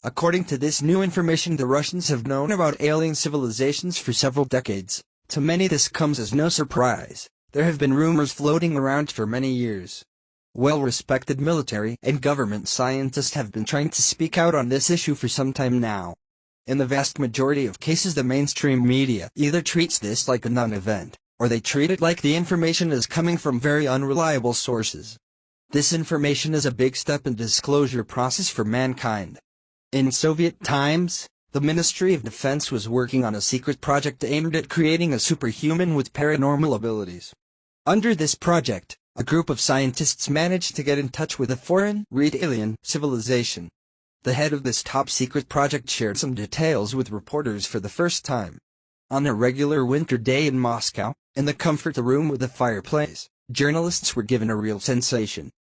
According to this new information, the Russians have known about alien civilizations for several decades. To many this comes as no surprise. There have been rumors floating around for many years. Well-respected military and government scientists have been trying to speak out on this issue for some time now. In the vast majority of cases, the mainstream media either treats this like a non-event, or they treat it like the information is coming from very unreliable sources. This information is a big step in the disclosure process for mankind. In Soviet times, the Ministry of Defense was working on a secret project aimed at creating a superhuman with paranormal abilities. Under this project, a group of scientists managed to get in touch with a foreign, alien civilization. The head of this top-secret project shared some details with reporters for the first time. On a regular winter day in Moscow, in the comfort room with a fireplace, journalists were given a real sensation.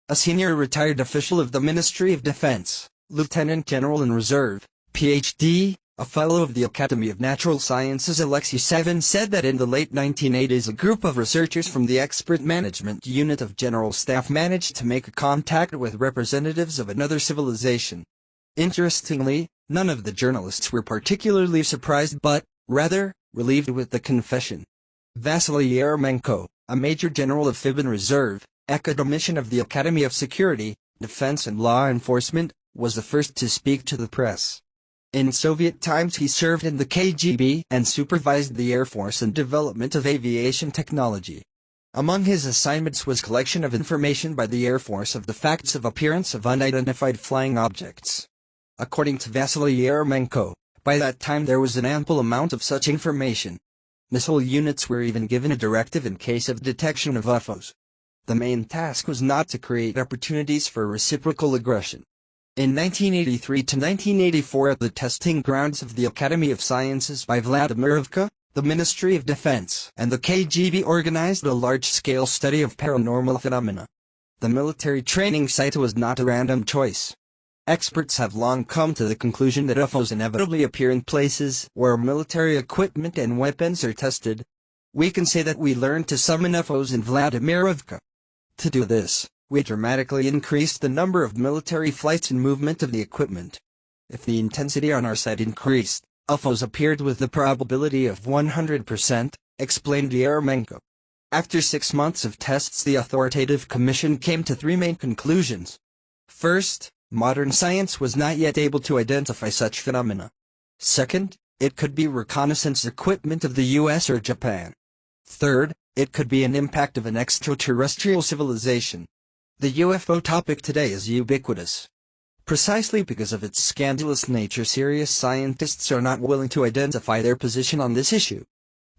A senior retired official of the Ministry of Defense, Lieutenant General in Reserve, Ph.D., a fellow of the Academy of Natural Sciences Alexei Sevin, said that in the late 1980s a group of researchers from the Expert Management Unit of General Staff managed to make contact with representatives of another civilization. Interestingly, none of the journalists were particularly surprised but, rather, relieved with the confession. Vasily Yermenko, a Major General of Fibin Reserve, academician of the Academy of Security, Defense and Law Enforcement, was the first to speak to the press. In Soviet times he served in the KGB and supervised the Air Force and development of aviation technology. Among his assignments was collection of information by the Air Force of the facts of appearance of unidentified flying objects. According to Vasily Yermenko, by that time there was an ample amount of such information. Missile units were even given a directive in case of detection of UFOs. The main task was not to create opportunities for reciprocal aggression. In 1983 to 1984 at the testing grounds of the Academy of Sciences by Vladimirovka, the Ministry of Defense and the KGB organized a large-scale study of paranormal phenomena. The military training site was not a random choice. Experts have long come to the conclusion that UFOs inevitably appear in places where military equipment and weapons are tested. We can say that we learned to summon UFOs in Vladimirovka. To do this, we dramatically increased the number of military flights and movement of the equipment. If the intensity on our site increased, UFOs appeared with the probability of 100%, explained Yermenko. After 6 months of tests, the authoritative commission came to 3 main conclusions. First, modern science was not yet able to identify such phenomena. Second, it could be reconnaissance equipment of the US or Japan. Third, it could be an impact of an extraterrestrial civilization. The UFO topic today is ubiquitous. Precisely because of its scandalous nature, serious scientists are not willing to identify their position on this issue.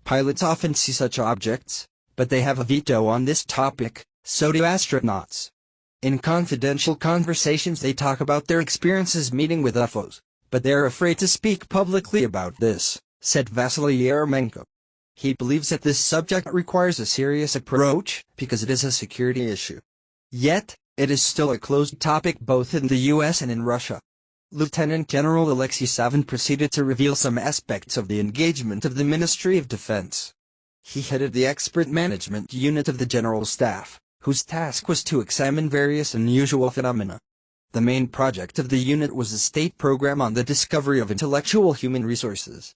Pilots often see such objects, but they have a veto on this topic, so do astronauts. In confidential conversations they talk about their experiences meeting with UFOs, but they are afraid to speak publicly about this, said Vasily Yermenko. He believes that this subject requires a serious approach, because it is a security issue. Yet, it is still a closed topic both in the US and in Russia. Lieutenant General Alexei Sevin proceeded to reveal some aspects of the engagement of the Ministry of Defense. He headed the Expert Management Unit of the General Staff, whose task was to examine various unusual phenomena. The main project of the unit was a state program on the discovery of intellectual human resources.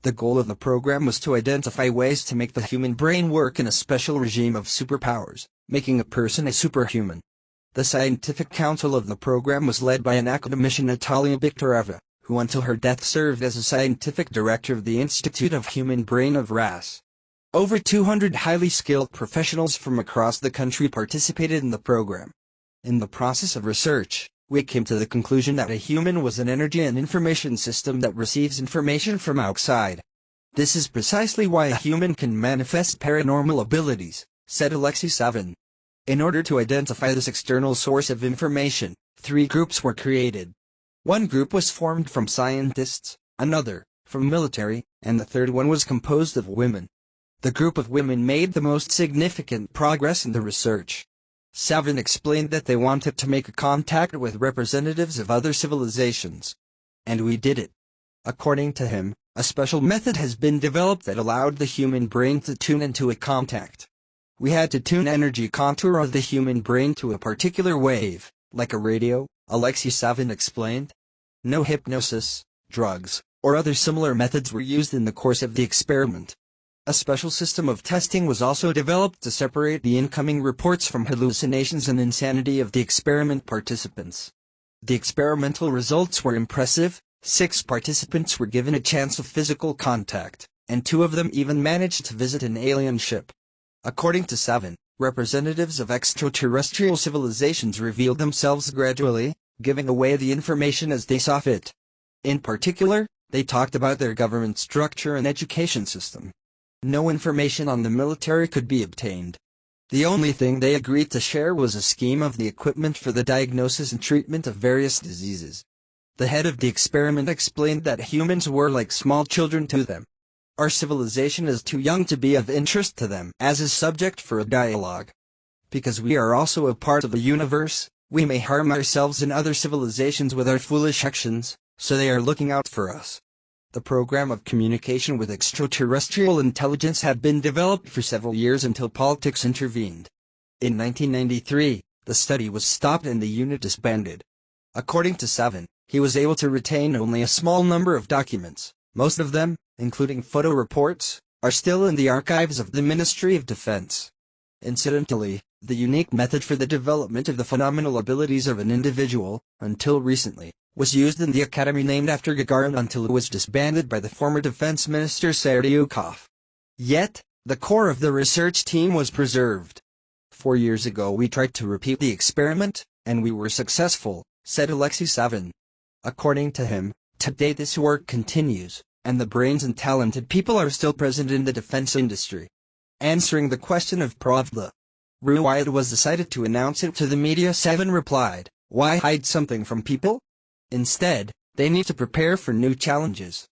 The goal of the program was to identify ways to make the human brain work in a special regime of superpowers, making a person a superhuman. The scientific council of the program was led by an academician, Natalia Viktorova, who until her death served as a scientific director of the Institute of Human Brain of RAS. Over 200 highly skilled professionals from across the country participated in the program. In the process of research, we came to the conclusion that a human was an energy and information system that receives information from outside. This is precisely why a human can manifest paranormal abilities, said Alexei Sevin. In order to identify this external source of information, 3 groups were created. One group was formed from scientists, another, from military, and the third one was composed of women. The group of women made the most significant progress in the research. Sevin explained that they wanted to make contact with representatives of other civilizations. And we did it. According to him, a special method has been developed that allowed the human brain to tune into a contact. We had to tune energy contour of the human brain to a particular wave, like a radio, Alexei Sevin explained. No hypnosis, drugs, or other similar methods were used in the course of the experiment. A special system of testing was also developed to separate the incoming reports from hallucinations and insanity of the experiment participants. The experimental results were impressive. 6 participants were given a chance of physical contact, and 2 of them even managed to visit an alien ship. According to Savin, representatives of extraterrestrial civilizations revealed themselves gradually, giving away the information as they saw fit. In particular, they talked about their government structure and education system. No information on the military could be obtained. The only thing they agreed to share was a scheme of the equipment for the diagnosis and treatment of various diseases. The head of the experiment explained that humans were like small children to them. Our civilization is too young to be of interest to them as a subject for a dialogue. Because we are also a part of the universe, we may harm ourselves and other civilizations with our foolish actions, so they are looking out for us. The program of communication with extraterrestrial intelligence had been developed for several years until politics intervened. In 1993, the study was stopped and the unit disbanded. According to Savin, he was able to retain only a small number of documents. Most of them, including photo reports, are still in the archives of the Ministry of Defense. Incidentally, the unique method for the development of the phenomenal abilities of an individual, until recently, was used in the academy named after Gagarin until it was disbanded by the former defense minister Serdyukov. Yet, the core of the research team was preserved. 4 years ago we tried to repeat the experiment, and we were successful, said Alexei Savin. According to him, today this work continues, and the brains and talented people are still present in the defense industry. Answering the question of Pravda, why it was decided to announce it to the media, Savin replied, "Why hide something from people? Instead, they need to prepare for new challenges.